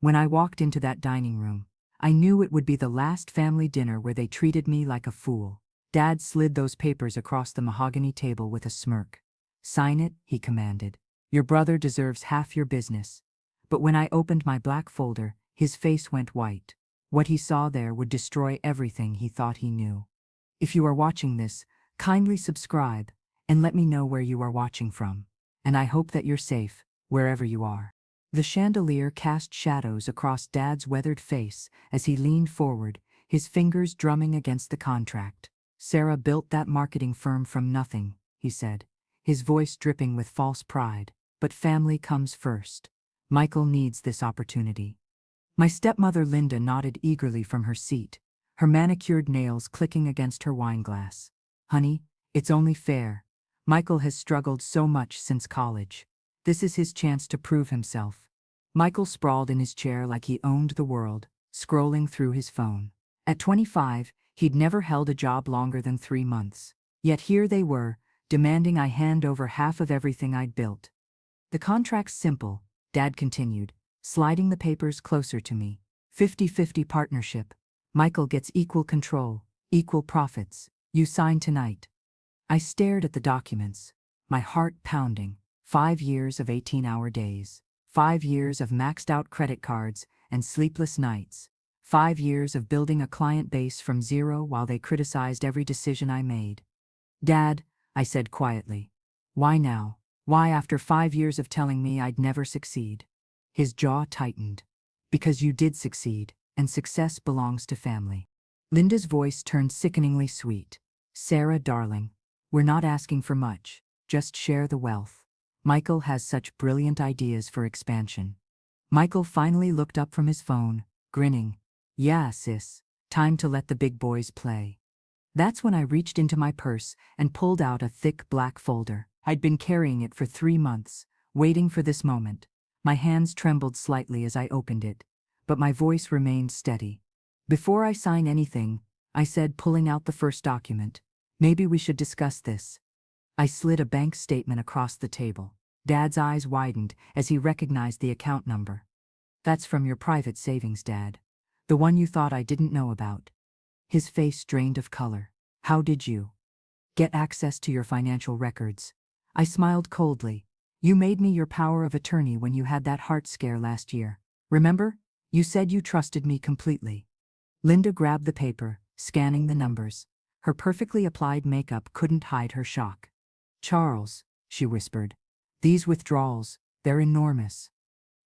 When I walked into that dining room, I knew it would be the last family dinner where they treated me like a fool. Dad slid those papers across the mahogany table with a smirk. "Sign it," he commanded. "Your brother deserves half your business." But when I opened my black folder, his face went white. What he saw there would destroy everything he thought he knew. If you are watching this, kindly subscribe and let me know where you are watching from. And I hope that you're safe, wherever you are. The chandelier cast shadows across Dad's weathered face as he leaned forward, his fingers drumming against the contract. "Sarah built that marketing firm from nothing," he said, his voice dripping with false pride. "But family comes first. Michael needs this opportunity." My stepmother Linda nodded eagerly from her seat, her manicured nails clicking against her wineglass. "Honey, it's only fair. Michael has struggled so much since college. This is his chance to prove himself." Michael sprawled in his chair like he owned the world, scrolling through his phone. At 25, he'd never held a job longer than 3 months. Yet here they were, demanding I hand over half of everything I'd built. "The contract's simple," Dad continued, sliding the papers closer to me. "50-50 partnership. Michael gets equal control, equal profits. You sign tonight." I stared at the documents, my heart pounding. 5 years of 18-hour days. 5 years of maxed-out credit cards and sleepless nights. 5 years of building a client base from zero while they criticized every decision I made. "Dad," I said quietly, "why now? Why after 5 years of telling me I'd never succeed?" His jaw tightened. "Because you did succeed, and success belongs to family." Linda's voice turned sickeningly sweet. "Sarah, darling, we're not asking for much. Just share the wealth. Michael has such brilliant ideas for expansion." Michael finally looked up from his phone, grinning. "Yeah, sis, time to let the big boys play." That's when I reached into my purse and pulled out a thick black folder. I'd been carrying it for 3 months, waiting for this moment. My hands trembled slightly as I opened it, but my voice remained steady. "Before I sign anything," I said, pulling out the first document, "maybe we should discuss this." I slid a bank statement across the table. Dad's eyes widened as he recognized the account number. "That's from your private savings, Dad. The one you thought I didn't know about." His face drained of color. "How did you get access to your financial records?" I smiled coldly. "You made me your power of attorney when you had that heart scare last year. Remember? You said you trusted me completely." Linda grabbed the paper, scanning the numbers. Her perfectly applied makeup couldn't hide her shock. "Charles," she whispered, "these withdrawals, they're enormous."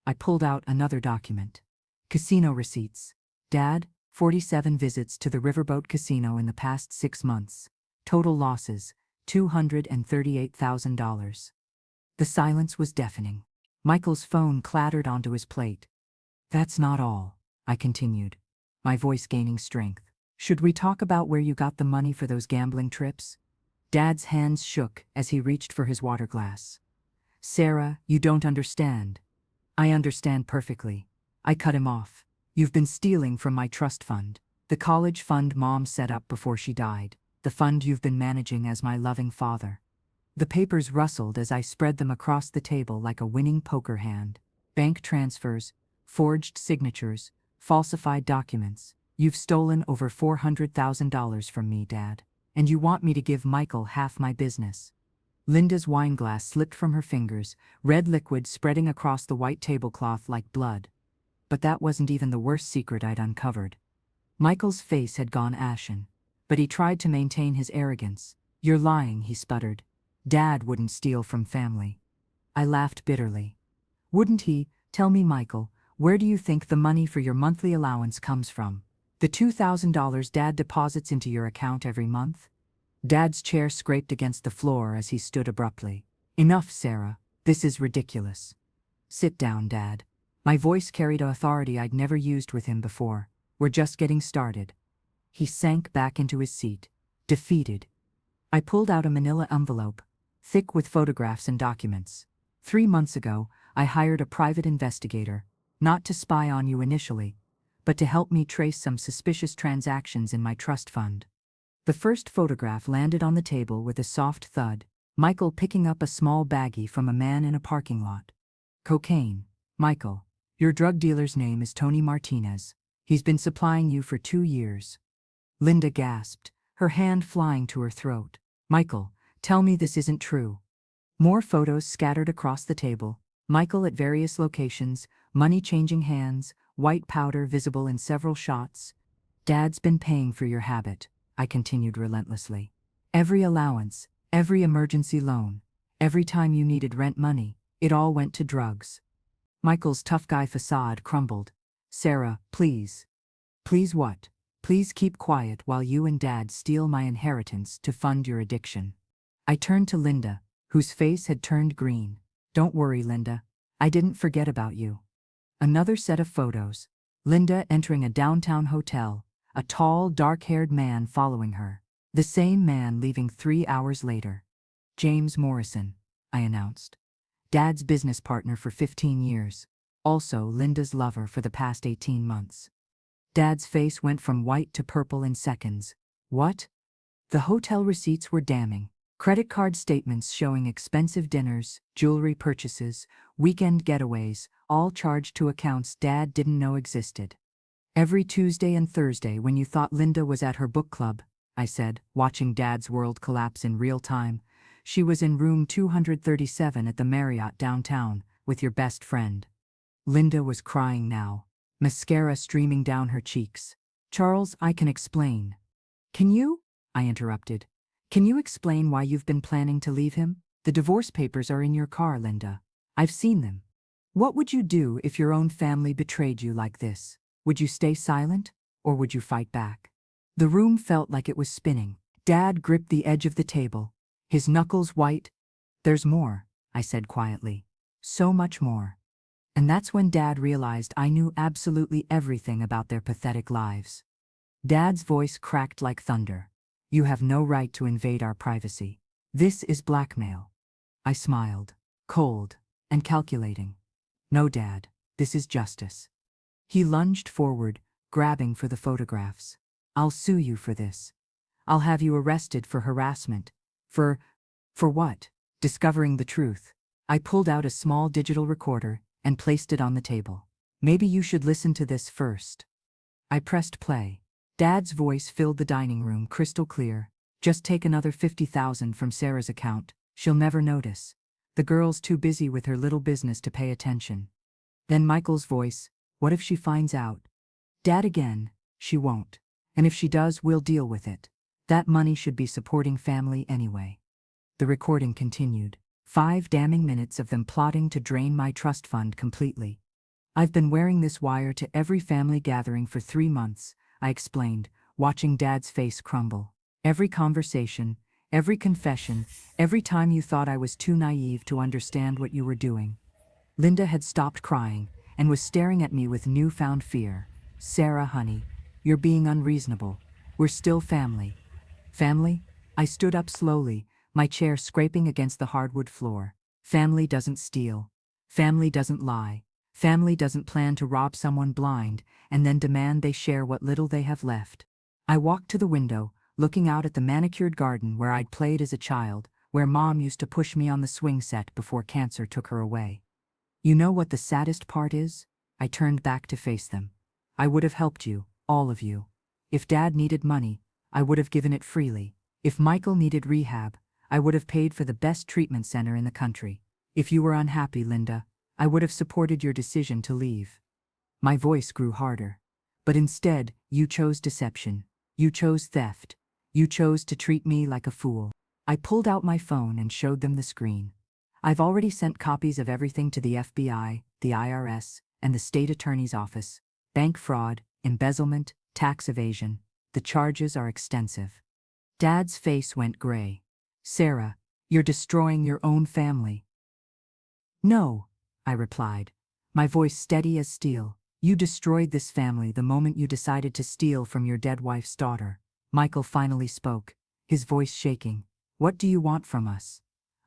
I pulled out another document. "Casino receipts. Dad, 47 visits to the Riverboat Casino in the past 6 months. Total losses, $238,000. The silence was deafening. Michael's phone clattered onto his plate. "That's not all," I continued, my voice gaining strength. "Should we talk about where you got the money for those gambling trips?" Dad's hands shook as he reached for his water glass. "Sarah, you don't understand." "I understand perfectly." I cut him off. "You've been stealing from my trust fund. The college fund Mom set up before she died. The fund you've been managing as my loving father." The papers rustled as I spread them across the table like a winning poker hand. Bank transfers, forged signatures, falsified documents. "You've stolen over $400,000 from me, Dad. And you want me to give Michael half my business." Linda's wineglass slipped from her fingers, red liquid spreading across the white tablecloth like blood. But that wasn't even the worst secret I'd uncovered. Michael's face had gone ashen, but he tried to maintain his arrogance. "You're lying," he sputtered. "Dad wouldn't steal from family." I laughed bitterly. "Wouldn't he? Tell me, Michael, where do you think the money for your monthly allowance comes from? The $2,000 Dad deposits into your account every month?" Dad's chair scraped against the floor as he stood abruptly. "Enough, Sarah. This is ridiculous." "Sit down, Dad." My voice carried authority I'd never used with him before. "We're just getting started." He sank back into his seat, defeated. I pulled out a manila envelope, thick with photographs and documents. 3 months ago, I hired a private investigator, not to spy on you initially, but to help me trace some suspicious transactions in my trust fund. The first photograph landed on the table with a soft thud, Michael picking up a small baggie from a man in a parking lot. "Cocaine, Michael. Your drug dealer's name is Tony Martinez. He's been supplying you for 2 years. Linda gasped, her hand flying to her throat. Michael, tell me this isn't true. More photos scattered across the table. Michael at various locations, money changing hands, white powder visible in several shots. Dad's been paying for your habit, I continued relentlessly. Every allowance, every emergency loan, every time you needed rent money, it all went to drugs. Michael's tough guy facade crumbled. Sarah, please. Please what? Please keep quiet while you and Dad steal my inheritance to fund your addiction. I turned to Linda, whose face had turned green. Don't worry, Linda. I didn't forget about you. Another set of photos. Linda entering a downtown hotel, a tall, dark-haired man following her. The same man leaving 3 hours later. James Morrison, I announced. Dad's business partner for 15 years. Also Linda's lover for the past 18 months. Dad's face went from white to purple in seconds. What? The hotel receipts were damning. Credit card statements showing expensive dinners, jewelry purchases, weekend getaways, all charged to accounts Dad didn't know existed. Every Tuesday and Thursday when you thought Linda was at her book club, I said, watching Dad's world collapse in real time, she was in room 237 at the Marriott downtown, with your best friend. Linda was crying now, mascara streaming down her cheeks. Charles, I can explain. Can you? I interrupted. Can you explain why you've been planning to leave him? The divorce papers are in your car, Linda. I've seen them. What would you do if your own family betrayed you like this? Would you stay silent, or would you fight back? The room felt like it was spinning. Dad gripped the edge of the table, his knuckles white. There's more, I said quietly. So much more. And that's when Dad realized I knew absolutely everything about their pathetic lives. Dad's voice cracked like thunder. You have no right to invade our privacy. This is blackmail. I smiled, cold and calculating. No, Dad, this is justice. He lunged forward, grabbing for the photographs. I'll sue you for this. I'll have you arrested for harassment. For what? Discovering the truth. I pulled out a small digital recorder and placed it on the table. Maybe you should listen to this first. I pressed play. Dad's voice filled the dining room crystal clear. Just take another $50,000 from Sarah's account. She'll never notice. The girl's too busy with her little business to pay attention. Then Michael's voice, what if she finds out? Dad again, she won't. And if she does, we'll deal with it. That money should be supporting family anyway. The recording continued. 5 damning minutes of them plotting to drain my trust fund completely. I've been wearing this wire to every family gathering for 3 months, I explained, watching Dad's face crumble. Every conversation, every confession, every time you thought I was too naive to understand what you were doing. Linda had stopped crying and was staring at me with newfound fear. Sarah, honey, you're being unreasonable. We're still family. Family? I stood up slowly, my chair scraping against the hardwood floor. Family doesn't steal. Family doesn't lie. Family doesn't plan to rob someone blind and then demand they share what little they have left. I walked to the window, looking out at the manicured garden where I'd played as a child, where Mom used to push me on the swing set before cancer took her away. You know what the saddest part is? I turned back to face them. I would have helped you, all of you. If Dad needed money, I would have given it freely. If Michael needed rehab, I would have paid for the best treatment center in the country. If you were unhappy, Linda, I would have supported your decision to leave. My voice grew harder. But instead, you chose deception. You chose theft. You chose to treat me like a fool. I pulled out my phone and showed them the screen. I've already sent copies of everything to the FBI, the IRS, and the state attorney's office. Bank fraud, embezzlement, tax evasion. The charges are extensive. Dad's face went gray. Sarah, you're destroying your own family. No, I replied, my voice steady as steel. You destroyed this family the moment you decided to steal from your dead wife's daughter. Michael finally spoke, his voice shaking. What do you want from us?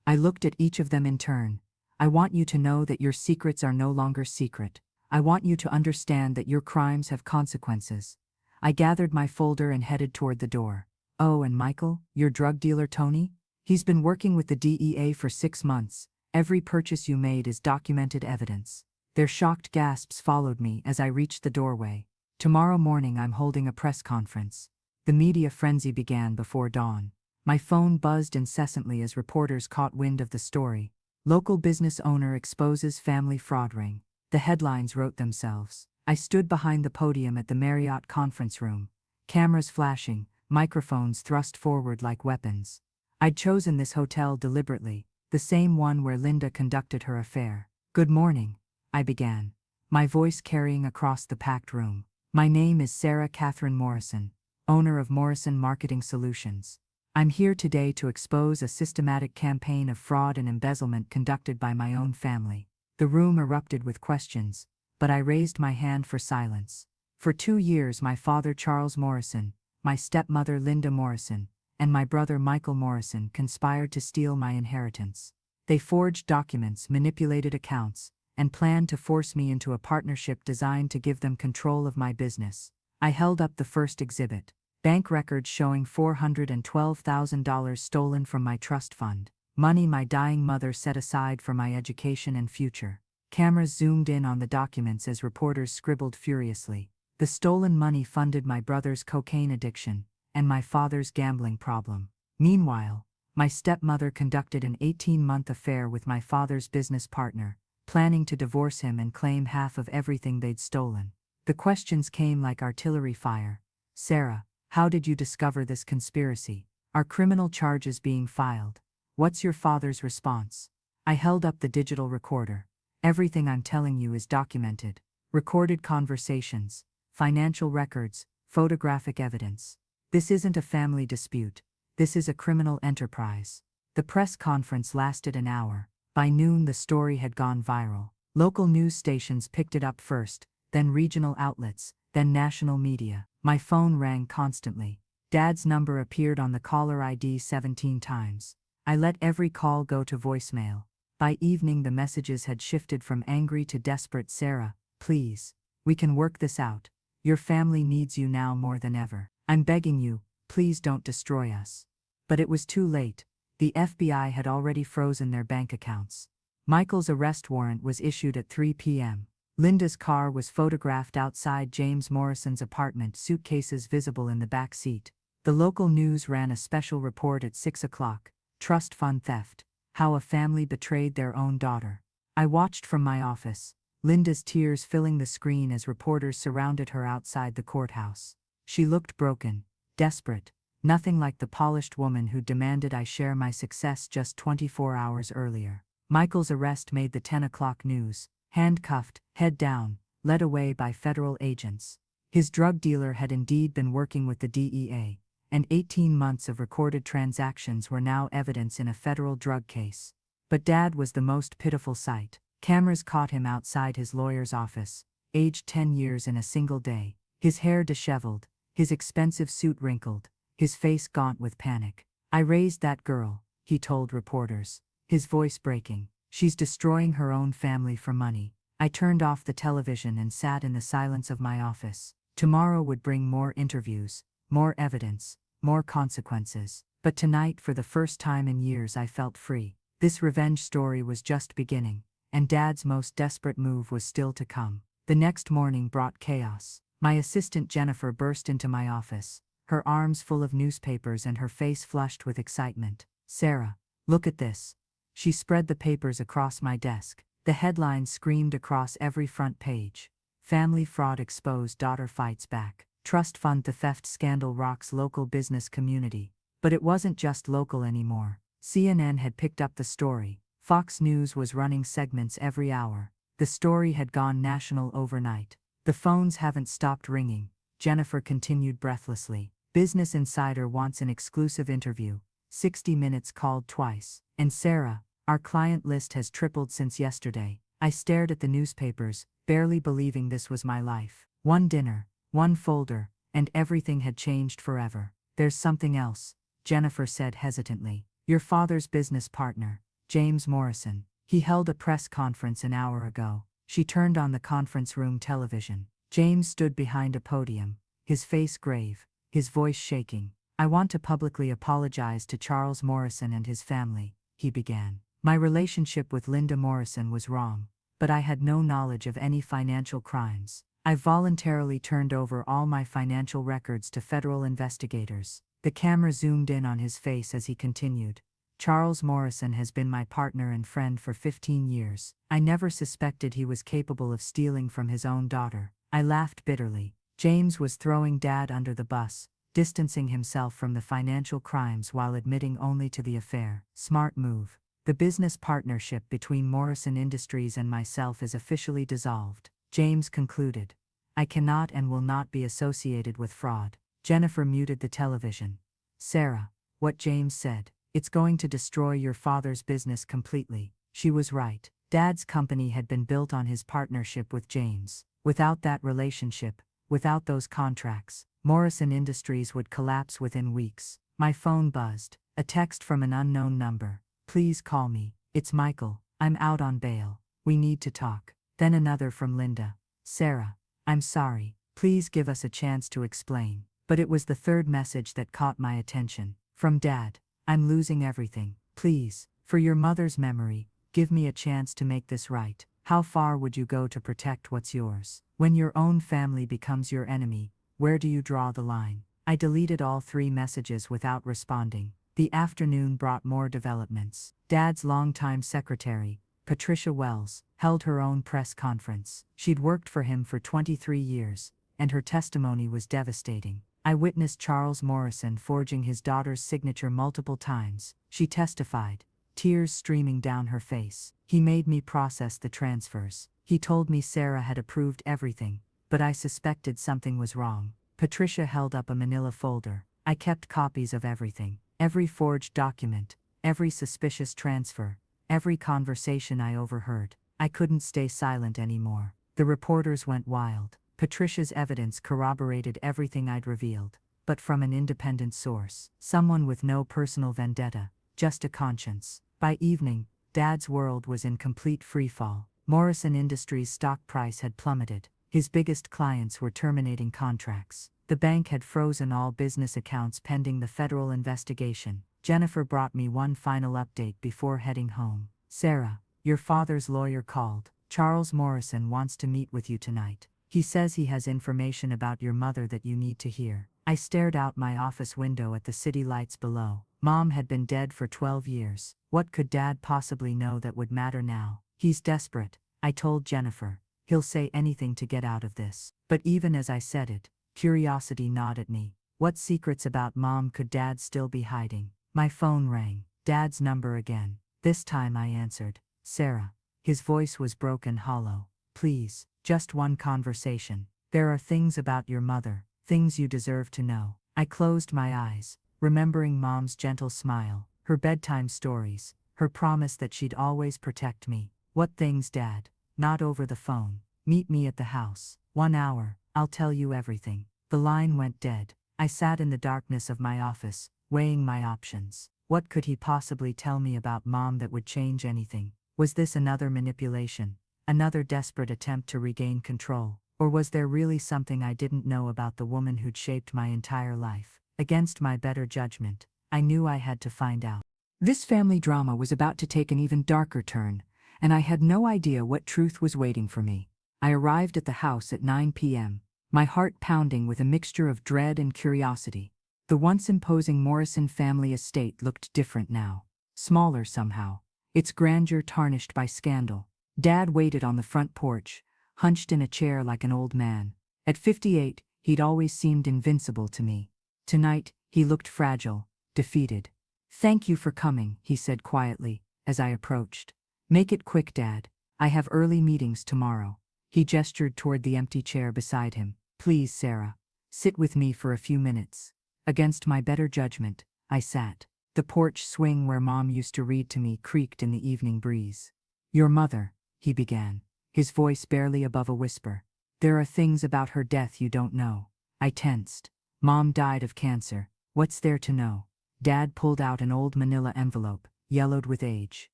I looked at each of them in turn. I want you to know that your secrets are no longer secret. I want you to understand that your crimes have consequences. I gathered my folder and headed toward the door. Oh, and Michael, your drug dealer Tony? He's been working with the DEA for 6 months. Every purchase you made is documented evidence. Their shocked gasps followed me as I reached the doorway. Tomorrow morning I'm holding a press conference. The media frenzy began before dawn. My phone buzzed incessantly as reporters caught wind of the story. Local business owner exposes family fraud ring. The headlines wrote themselves. I stood behind the podium at the Marriott conference room. Cameras flashing, microphones thrust forward like weapons. I'd chosen this hotel deliberately, the same one where Linda conducted her affair. "Good morning," I began, my voice carrying across the packed room. "My name is Sarah Catherine Morrison, owner of Morrison Marketing Solutions. I'm here today to expose a systematic campaign of fraud and embezzlement conducted by my own family." The room erupted with questions, but I raised my hand for silence. For 2 years my father Charles Morrison, my stepmother Linda Morrison, and my brother Michael Morrison conspired to steal my inheritance. They forged documents, manipulated accounts, and planned to force me into a partnership designed to give them control of my business. I held up the first exhibit, bank records showing $412,000 stolen from my trust fund, money my dying mother set aside for my education and future. Cameras zoomed in on the documents as reporters scribbled furiously. The stolen money funded my brother's cocaine addiction and my father's gambling problem. Meanwhile, my stepmother conducted an 18-month affair with my father's business partner, planning to divorce him and claim half of everything they'd stolen. The questions came like artillery fire. "Sarah, how did you discover this conspiracy? Are criminal charges being filed? What's your father's response?" I held up the digital recorder. "Everything I'm telling you is documented. Recorded conversations, financial records, photographic evidence. This isn't a family dispute. This is a criminal enterprise." The press conference lasted an hour. By noon the story had gone viral. Local news stations picked it up first, then regional outlets, then national media. My phone rang constantly. Dad's number appeared on the caller ID 17 times. I let every call go to voicemail. By evening the messages had shifted from angry to desperate. "Sarah, please. We can work this out. Your family needs you now more than ever. I'm begging you, please don't destroy us." But it was too late. The FBI had already frozen their bank accounts. Michael's arrest warrant was issued at 3 p.m. Linda's car was photographed outside James Morrison's apartment, suitcases visible in the back seat. The local news ran a special report at 6 o'clock. Trust fund theft. How a family betrayed their own daughter. I watched from my office, Linda's tears filling the screen as reporters surrounded her outside the courthouse. She looked broken, desperate, nothing like the polished woman who demanded I share my success just 24 hours earlier. Michael's arrest made the 10 o'clock news. Handcuffed, head down, led away by federal agents. His drug dealer had indeed been working with the DEA, and 18 months of recorded transactions were now evidence in a federal drug case. But Dad was the most pitiful sight. Cameras caught him outside his lawyer's office, aged 10 years in a single day, his hair disheveled, his expensive suit wrinkled, his face gaunt with panic. "I raised that girl," he told reporters, his voice breaking. "She's destroying her own family for money." I turned off the television and sat in the silence of my office. Tomorrow would bring more interviews, more evidence, more consequences. But tonight, for the first time in years, I felt free. This revenge story was just beginning, and Dad's most desperate move was still to come. The next morning brought chaos. My assistant Jennifer burst into my office, her arms full of newspapers and her face flushed with excitement. "Sarah, look at this." She spread the papers across my desk. The headlines screamed across every front page. "Family fraud exposed, daughter fights back. Trust fund theft scandal rocks local business community." But it wasn't just local anymore. CNN had picked up the story. Fox News was running segments every hour. The story had gone national overnight. "The phones haven't stopped ringing," Jennifer continued breathlessly. "Business Insider wants an exclusive interview. 60 Minutes called twice. And Sarah, our client list has tripled since yesterday." I stared at the newspapers, barely believing this was my life. One dinner, one folder, and everything had changed forever. "There's something else," Jennifer said hesitantly. "Your father's business partner, James Morrison. He held a press conference an hour ago." She turned on the conference room television. James stood behind a podium, his face grave, his voice shaking. "I want to publicly apologize to Charles Morrison and his family," he began. "My relationship with Linda Morrison was wrong. but I had no knowledge of any financial crimes. I voluntarily turned over all my financial records to federal investigators. The camera zoomed in on his face as he continued. Charles Morrison has been my partner and friend for 15 years. I never suspected he was capable of stealing from his own daughter. I laughed bitterly. James was throwing Dad under the bus, distancing himself from the financial crimes while admitting only to the affair. Smart move. The business partnership between Morrison Industries and myself is officially dissolved, James concluded. I cannot and will not be associated with fraud. Jennifer muted the television. Sarah, what James said, it's going to destroy your father's business completely. She was right. Dad's company had been built on his partnership with James. Without that relationship, without those contracts, Morrison Industries would collapse within weeks. My phone buzzed. A text from an unknown number. Please call me. It's Michael. I'm out on bail. We need to talk. Then another from Linda. Sarah, I'm sorry. Please give us a chance to explain. But it was the third message that caught my attention. From Dad. I'm losing everything. Please, for your mother's memory, give me a chance to make this right. How far would you go to protect what's yours? When your own family becomes your enemy, where do you draw the line? I deleted all 3 messages without responding. The afternoon brought more developments. Dad's longtime secretary, Patricia Wells, held her own press conference. She'd worked for him for 23 years, and her testimony was devastating. I witnessed Charles Morrison forging his daughter's signature multiple times. She testified, tears streaming down her face. He made me process the transfers. He told me Sarah had approved everything, but I suspected something was wrong. Patricia held up a manila folder. I kept copies of everything. Every forged document, every suspicious transfer, every conversation I overheard. I couldn't stay silent anymore. The reporters went wild. Patricia's evidence corroborated everything I'd revealed, but from an independent source. Someone with no personal vendetta, just a conscience. By evening, Dad's world was in complete freefall. Morrison Industries' stock price had plummeted. His biggest clients were terminating contracts. The bank had frozen all business accounts pending the federal investigation. Jennifer brought me one final update before heading home. Sarah, your father's lawyer called. Charles Morrison wants to meet with you tonight. He says he has information about your mother that you need to hear. I stared out my office window at the city lights below. Mom had been dead for 12 years. What could Dad possibly know that would matter now? He's desperate, I told Jennifer. He'll say anything to get out of this. But even as I said it, curiosity gnawed at me. What secrets about Mom could Dad still be hiding? My phone rang. Dad's number again. This time I answered. Sarah. His voice was broken hollow. Please, just one conversation. There are things about your mother, things you deserve to know. I closed my eyes, remembering Mom's gentle smile, her bedtime stories, her promise that she'd always protect me. What things, Dad? Not over the phone. Meet me at the house. 1 hour, I'll tell you everything. The line went dead. I sat in the darkness of my office, weighing my options. What could he possibly tell me about Mom that would change anything? Was this another manipulation? Another desperate attempt to regain control? Or was there really something I didn't know about the woman who'd shaped my entire life? Against my better judgment, I knew I had to find out. This family drama was about to take an even darker turn, and I had no idea what truth was waiting for me. I arrived at the house at 9 p.m., my heart pounding with a mixture of dread and curiosity. The once imposing Morrison family estate looked different now, smaller somehow, its grandeur tarnished by scandal. Dad waited on the front porch, hunched in a chair like an old man. At 58, he'd always seemed invincible to me. Tonight, he looked fragile, defeated. Thank you for coming, he said quietly, as I approached. Make it quick, Dad. I have early meetings tomorrow. He gestured toward the empty chair beside him. Please, Sarah, sit with me for a few minutes. Against my better judgment, I sat. The porch swing where Mom used to read to me creaked in the evening breeze. Your mother, he began, his voice barely above a whisper. There are things about her death you don't know. I tensed. Mom died of cancer. What's there to know? Dad pulled out an old manila envelope, yellowed with age.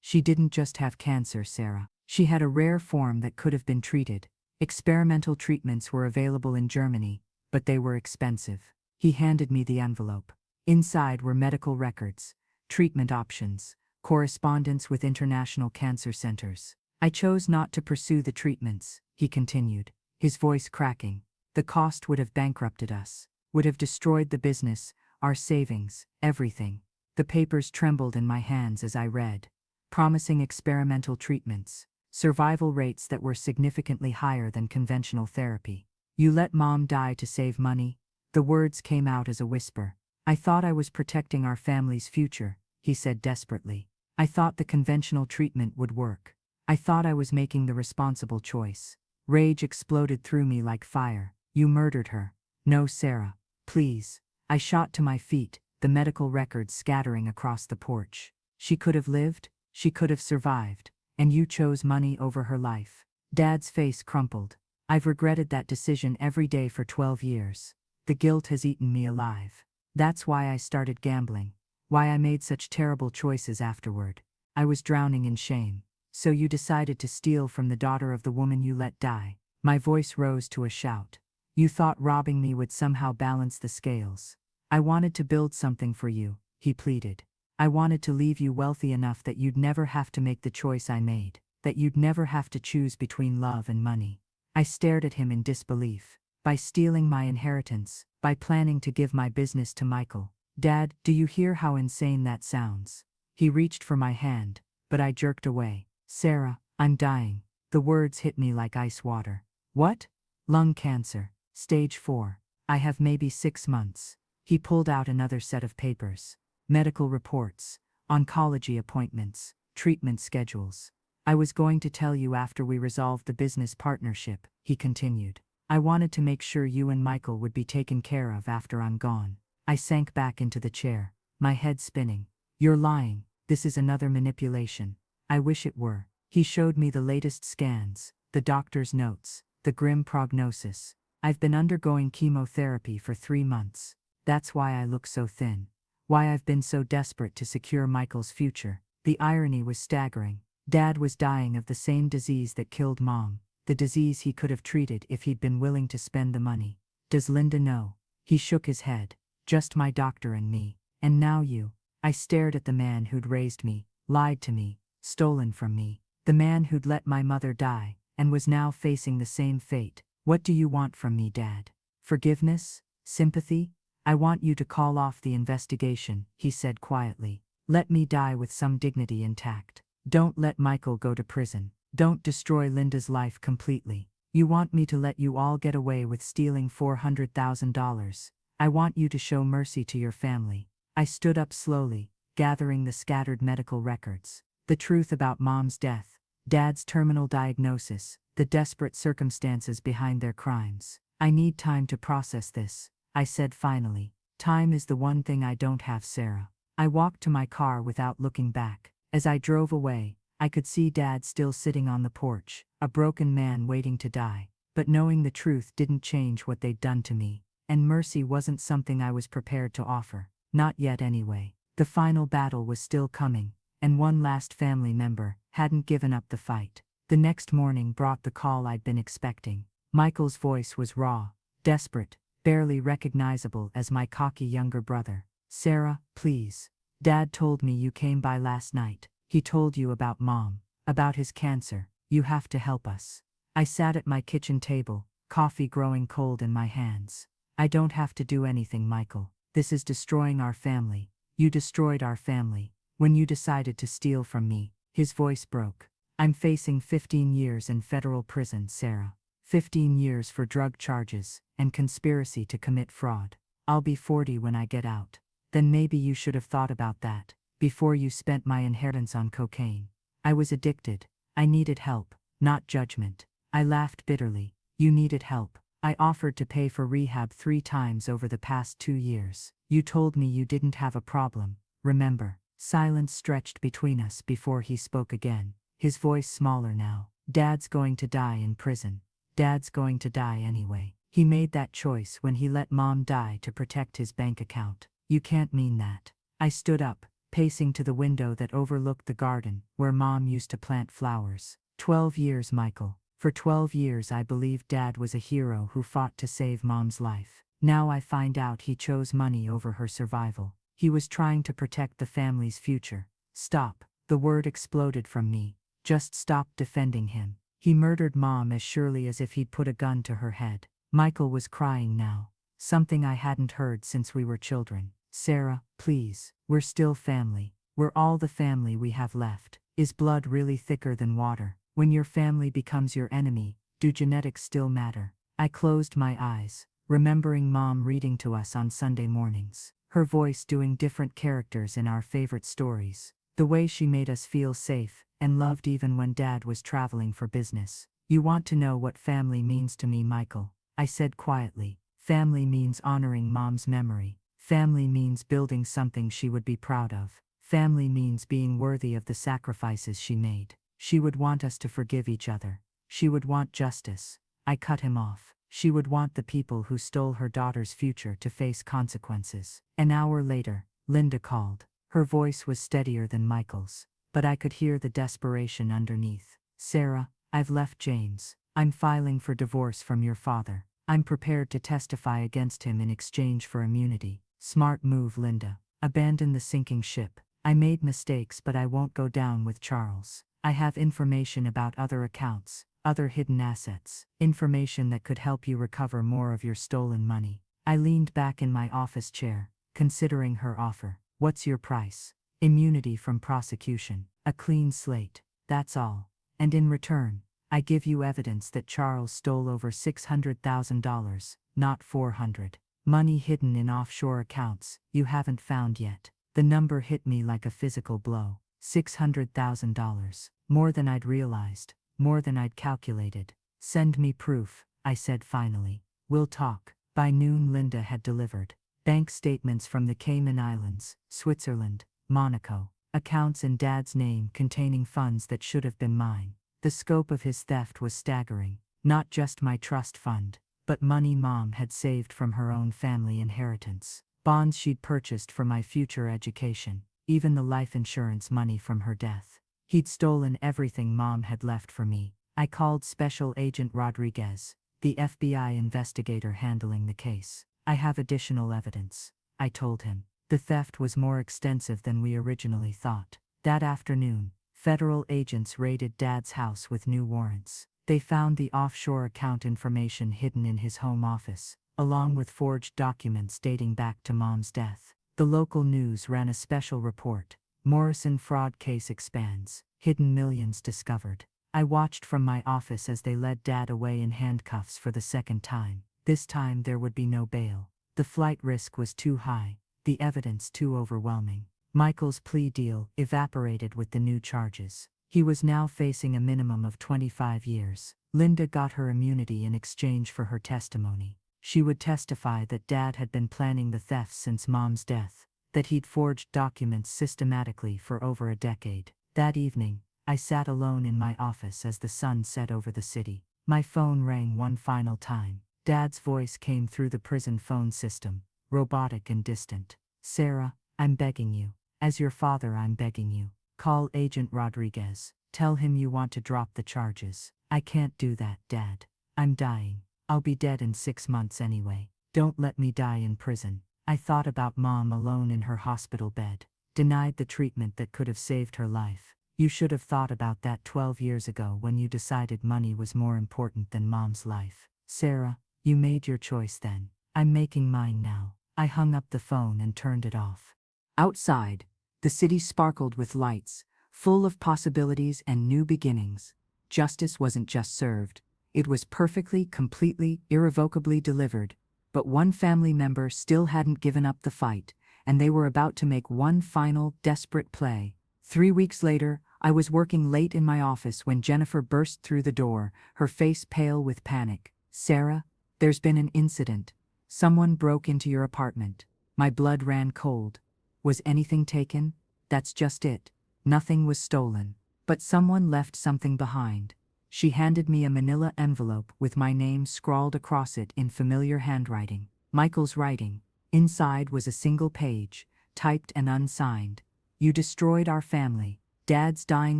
She didn't just have cancer, Sarah. She had a rare form that could have been treated. Experimental treatments were available in Germany, but they were expensive. He handed me the envelope. Inside were medical records, treatment options, correspondence with international cancer centers. I chose not to pursue the treatments, he continued, his voice cracking. The cost would have bankrupted us, would have destroyed the business, our savings, everything. The papers trembled in my hands as I read, promising experimental treatments, survival rates that were significantly higher than conventional therapy. You let Mom die to save money? The words came out as a whisper. I thought I was protecting our family's future, he said desperately. I thought the conventional treatment would work. I thought I was making the responsible choice. Rage exploded through me like fire. You murdered her. No, Sarah. Please. I shot to my feet, the medical records scattering across the porch. She could have lived, she could have survived, and you chose money over her life. Dad's face crumpled. I've regretted that decision every day for 12 years. The guilt has eaten me alive. That's why I started gambling. Why I made such terrible choices afterward. I was drowning in shame. So you decided to steal from the daughter of the woman you let die. My voice rose to a shout. You thought robbing me would somehow balance the scales. I wanted to build something for you, he pleaded. I wanted to leave you wealthy enough that you'd never have to make the choice I made, that you'd never have to choose between love and money. I stared at him in disbelief. By stealing my inheritance, by planning to give my business to Michael. Dad, do you hear how insane that sounds? He reached for my hand, but I jerked away. Sarah, I'm dying. The words hit me like ice water. What? Lung cancer. Stage 4. I have maybe 6 months. He pulled out another set of papers. Medical reports, oncology appointments, treatment schedules. I was going to tell you after we resolved the business partnership, he continued. I wanted to make sure you and Michael would be taken care of after I'm gone. I sank back into the chair, my head spinning. You're lying. This is another manipulation. I wish it were. He showed me the latest scans, the doctor's notes, the grim prognosis. I've been undergoing chemotherapy for 3 months. That's why I look so thin. Why I've been so desperate to secure Michael's future. The irony was staggering. Dad was dying of the same disease that killed Mom, the disease he could have treated if he'd been willing to spend the money. Does Linda know? He shook his head. Just my doctor and me. And now you. I stared at the man who'd raised me, lied to me, stolen from me. The man who'd let my mother die, and was now facing the same fate. What do you want from me, Dad? Forgiveness? Sympathy? I want you to call off the investigation, he said quietly. Let me die with some dignity intact. Don't let Michael go to prison. Don't destroy Linda's life completely. You want me to let you all get away with stealing $400,000. I want you to show mercy to your family. I stood up slowly, gathering the scattered medical records. The truth about Mom's death, Dad's terminal diagnosis, the desperate circumstances behind their crimes. I need time to process this, I said finally. Time is the one thing I don't have, Sarah. I walked to my car without looking back. As I drove away, I could see Dad still sitting on the porch, a broken man waiting to die. But knowing the truth didn't change what they'd done to me, and mercy wasn't something I was prepared to offer. Not yet anyway. The final battle was still coming, and one last family member hadn't given up the fight. The next morning brought the call I'd been expecting. Michael's voice was raw, desperate, barely recognizable as my cocky younger brother. Sarah, please. Dad told me you came by last night. He told you about Mom, about his cancer. You have to help us. I sat at my kitchen table, coffee growing cold in my hands. I don't have to do anything, Michael. This is destroying our family. You destroyed our family when you decided to steal from me. His voice broke. I'm facing 15 years in federal prison, Sarah. 15 years for drug charges and conspiracy to commit fraud. I'll be 40 when I get out. Then maybe you should have thought about that before you spent my inheritance on cocaine. I was addicted. I needed help, not judgment. I laughed bitterly. You needed help. I offered to pay for rehab 3 times over the past 2 years. You told me you didn't have a problem, remember? Silence stretched between us before he spoke again, his voice smaller now. Dad's going to die in prison. Dad's going to die anyway. He made that choice when he let Mom die to protect his bank account. You can't mean that. I stood up, pacing to the window that overlooked the garden where Mom used to plant flowers. 12 years, Michael. For 12 years I believed Dad was a hero who fought to save Mom's life. Now I find out he chose money over her survival. He was trying to protect the family's future. Stop. The word exploded from me. Just stop defending him. He murdered Mom as surely as if he'd put a gun to her head. Michael was crying now. Something I hadn't heard since we were children. Sarah, please. We're still family. We're all the family we have left. Is blood really thicker than water? When your family becomes your enemy, do genetics still matter? I closed my eyes, remembering Mom reading to us on Sunday mornings. Her voice doing different characters in our favorite stories. The way she made us feel safe and loved even when Dad was traveling for business. You want to know what family means to me, Michael? I said quietly. Family means honoring Mom's memory. Family means building something she would be proud of. Family means being worthy of the sacrifices she made. She would want us to forgive each other. She would want justice. I cut him off. She would want the people who stole her daughter's future to face consequences. An hour later, Linda called. Her voice was steadier than Michael's, but I could hear the desperation underneath. Sarah, I've left James. I'm filing for divorce from your father. I'm prepared to testify against him in exchange for immunity. Smart move, Linda. Abandon the sinking ship. I made mistakes, but I won't go down with Charles. I have information about other accounts, other hidden assets, information that could help you recover more of your stolen money. I leaned back in my office chair, considering her offer. What's your price? Immunity from prosecution. A clean slate. That's all. And in return, I give you evidence that Charles stole over $600,000, not $400. Money hidden in offshore accounts you haven't found yet. The number hit me like a physical blow. $600,000. More than I'd realized. More than I'd calculated. Send me proof, I said finally. We'll talk. By noon, Linda had delivered. Bank statements from the Cayman Islands, Switzerland, Monaco. Accounts in Dad's name containing funds that should have been mine. The scope of his theft was staggering. Not just my trust fund, but money Mom had saved from her own family inheritance. Bonds she'd purchased for my future education. Even the life insurance money from her death. He'd stolen everything Mom had left for me. I called Special Agent Rodriguez, the FBI investigator handling the case. I have additional evidence, I told him. The theft was more extensive than we originally thought. That afternoon, federal agents raided Dad's house with new warrants. They found the offshore account information hidden in his home office, along with forged documents dating back to Mom's death. The local news ran a special report. Morrison fraud case expands. Hidden millions discovered. I watched from my office as they led Dad away in handcuffs for the second time. This time there would be no bail. The flight risk was too high, the evidence too overwhelming. Michael's plea deal evaporated with the new charges. He was now facing a minimum of 25 years. Linda got her immunity in exchange for her testimony. She would testify that Dad had been planning the thefts since Mom's death, that he'd forged documents systematically for over a decade. That evening, I sat alone in my office as the sun set over the city. My phone rang one final time. Dad's voice came through the prison phone system, robotic and distant. Sarah, I'm begging you. As your father, I'm begging you. Call Agent Rodriguez. Tell him you want to drop the charges. I can't do that, Dad. I'm dying. I'll be dead in 6 months anyway. Don't let me die in prison. I thought about Mom alone in her hospital bed, denied the treatment that could have saved her life. You should have thought about that 12 years ago when you decided money was more important than Mom's life. Sarah, you made your choice then. I'm making mine now. I hung up the phone and turned it off. Outside, the city sparkled with lights, full of possibilities and new beginnings. Justice wasn't just served. It was perfectly, completely, irrevocably delivered. But one family member still hadn't given up the fight, and they were about to make one final, desperate play. 3 weeks later, I was working late in my office when Jennifer burst through the door, her face pale with panic. Sarah, there's been an incident. Someone broke into your apartment. My blood ran cold. Was anything taken? That's just it. Nothing was stolen. But someone left something behind. She handed me a manila envelope with my name scrawled across it in familiar handwriting. Michael's writing. Inside was a single page, typed and unsigned. You destroyed our family. Dad's dying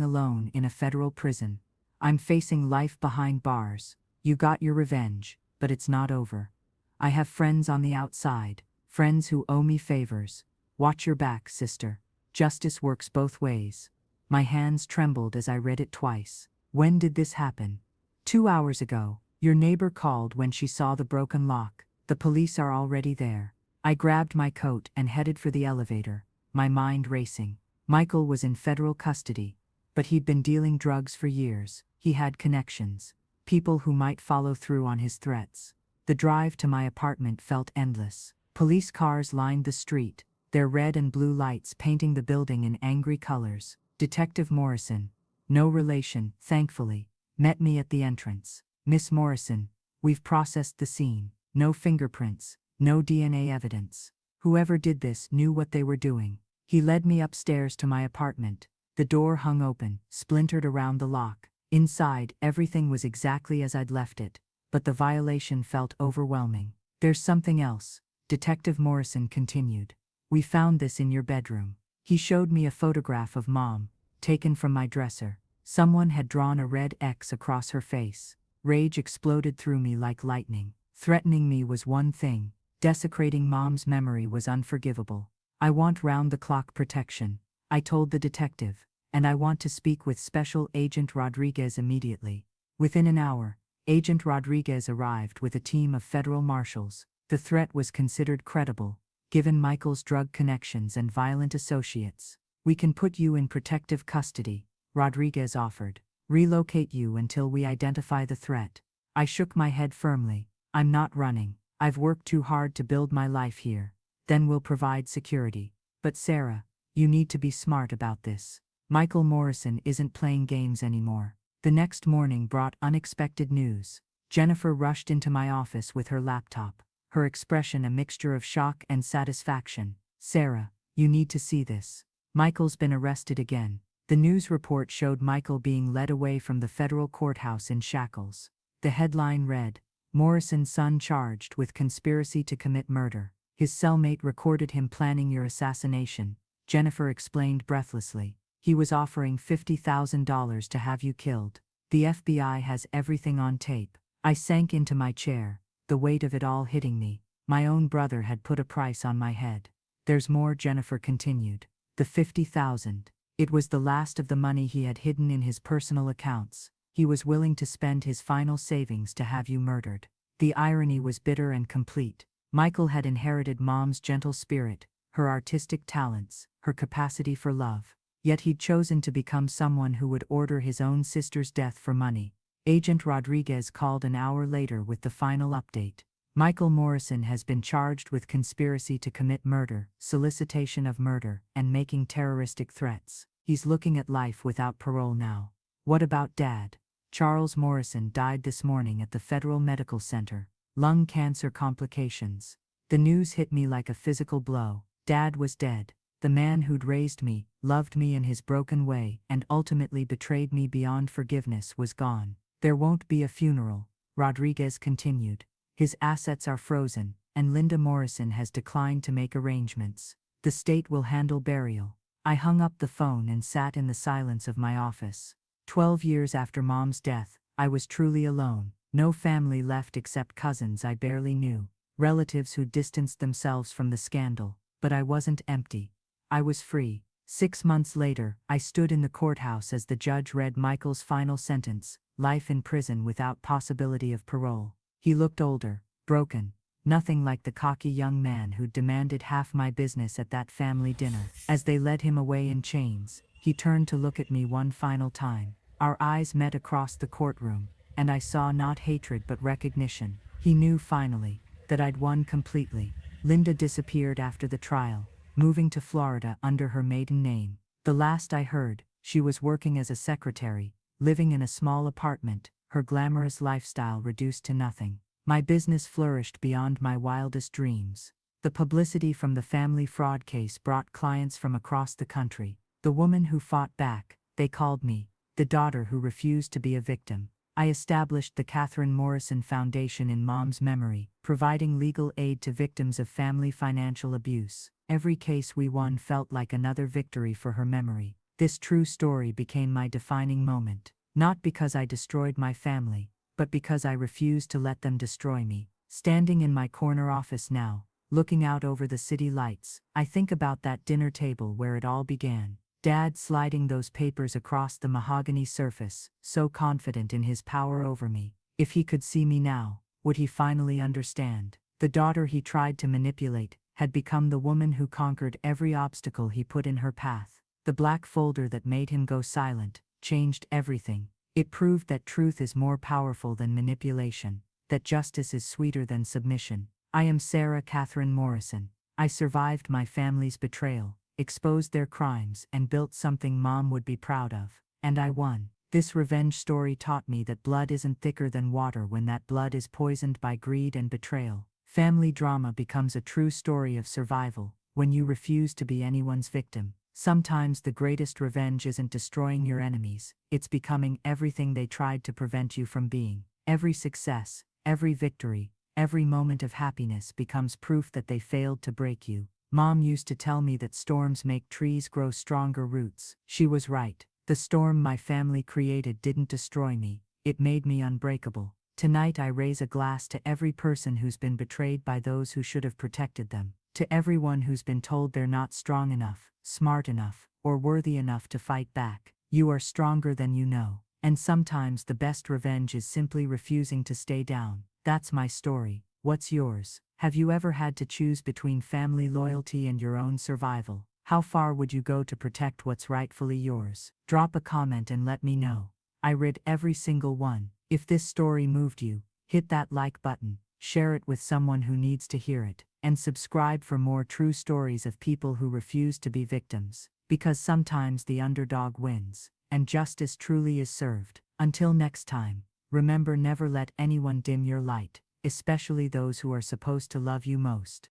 alone in a federal prison. I'm facing life behind bars. You got your revenge, but it's not over. I have friends on the outside, friends who owe me favors. Watch your back, sister. Justice works both ways. My hands trembled as I read it twice. When did this happen? 2 hours ago. Your neighbor called when she saw the broken lock. The police are already there. I grabbed my coat and headed for the elevator, my mind racing. Michael was in federal custody, but he'd been dealing drugs for years. He had connections, people who might follow through on his threats. The drive to my apartment felt endless. Police cars lined the street, their red and blue lights painting the building in angry colors. Detective Morrison, no relation, thankfully, met me at the entrance. Miss Morrison, we've processed the scene. No fingerprints, no DNA evidence. Whoever did this knew what they were doing. He led me upstairs to my apartment. The door hung open, splintered around the lock. Inside, everything was exactly as I'd left it, but the violation felt overwhelming. There's something else, Detective Morrison continued. We found this in your bedroom. He showed me a photograph of Mom, taken from my dresser. Someone had drawn a red X across her face. Rage exploded through me like lightning. Threatening me was one thing. Desecrating Mom's memory was unforgivable. I want round-the-clock protection, I told the detective, and I want to speak with Special Agent Rodriguez immediately. Within an hour, Agent Rodriguez arrived with a team of federal marshals. The threat was considered credible, given Michael's drug connections and violent associates. We can put you in protective custody, Rodriguez offered. Relocate you until we identify the threat. I shook my head firmly. I'm not running. I've worked too hard to build my life here. Then we'll provide security. But Sarah, you need to be smart about this. Michael Morrison isn't playing games anymore. The next morning brought unexpected news. Jennifer rushed into my office with her laptop, her expression a mixture of shock and satisfaction. Sarah, you need to see this. Michael's been arrested again. The news report showed Michael being led away from the federal courthouse in shackles. The headline read, Morrison's son charged with conspiracy to commit murder. His cellmate recorded him planning your assassination, Jennifer explained breathlessly. He was offering $50,000 to have you killed. The FBI has everything on tape. I sank into my chair, the weight of it all hitting me. My own brother had put a price on my head. There's more, Jennifer continued. The $50,000. It was the last of the money he had hidden in his personal accounts. He was willing to spend his final savings to have you murdered. The irony was bitter and complete. Michael had inherited Mom's gentle spirit, her artistic talents, her capacity for love. Yet he'd chosen to become someone who would order his own sister's death for money. Agent Rodriguez called an hour later with the final update. Michael Morrison has been charged with conspiracy to commit murder, solicitation of murder, and making terroristic threats. He's looking at life without parole now. What about Dad? Charles Morrison died this morning at the Federal Medical Center. Lung cancer complications. The news hit me like a physical blow. Dad was dead. The man who'd raised me, loved me in his broken way, and ultimately betrayed me beyond forgiveness was gone. There won't be a funeral, Rodriguez continued. His assets are frozen, and Linda Morrison has declined to make arrangements. The state will handle burial. I hung up the phone and sat in the silence of my office. 12 years after Mom's death, I was truly alone. No family left except cousins I barely knew, relatives who distanced themselves from the scandal. But I wasn't empty. I was free. 6 months later, I stood in the courthouse as the judge read Michael's final sentence, life in prison without possibility of parole. He looked older, broken, nothing like the cocky young man who'd demanded half my business at that family dinner. As they led him away in chains, he turned to look at me one final time. Our eyes met across the courtroom, and I saw not hatred but recognition. He knew finally that I'd won completely. Linda disappeared after the trial, moving to Florida under her maiden name. The last I heard, she was working as a secretary, living in a small apartment, her glamorous lifestyle reduced to nothing. My business flourished beyond my wildest dreams. The publicity from the family fraud case brought clients from across the country. The woman who fought back, they called me, the daughter who refused to be a victim. I established the Catherine Morrison Foundation in Mom's memory, providing legal aid to victims of family financial abuse. Every case we won felt like another victory for her memory. This true story became my defining moment, not because I destroyed my family, but because I refused to let them destroy me. Standing in my corner office now, looking out over the city lights, I think about that dinner table where it all began. Dad sliding those papers across the mahogany surface, so confident in his power over me. If he could see me now, would he finally understand? The daughter he tried to manipulate had become the woman who conquered every obstacle he put in her path. The black folder that made him go silent changed everything. It proved that truth is more powerful than manipulation, that justice is sweeter than submission. I am Sarah Catherine Morrison. I survived my family's betrayal, exposed their crimes, and built something Mom would be proud of. And I won. This revenge story taught me that blood isn't thicker than water when that blood is poisoned by greed and betrayal. Family drama becomes a true story of survival when you refuse to be anyone's victim. Sometimes the greatest revenge isn't destroying your enemies, it's becoming everything they tried to prevent you from being. Every success, every victory, every moment of happiness becomes proof that they failed to break you. Mom used to tell me that storms make trees grow stronger roots. She was right. The storm my family created didn't destroy me, it made me unbreakable. Tonight I raise a glass to every person who's been betrayed by those who should have protected them. To everyone who's been told they're not strong enough, smart enough, or worthy enough to fight back. You are stronger than you know. And sometimes the best revenge is simply refusing to stay down. That's my story. What's yours? Have you ever had to choose between family loyalty and your own survival? How far would you go to protect what's rightfully yours? Drop a comment and let me know. I read every single one. If this story moved you, hit that like button, share it with someone who needs to hear it, and subscribe for more true stories of people who refuse to be victims. Because sometimes the underdog wins, and justice truly is served. Until next time, remember, never let anyone dim your light, especially those who are supposed to love you most.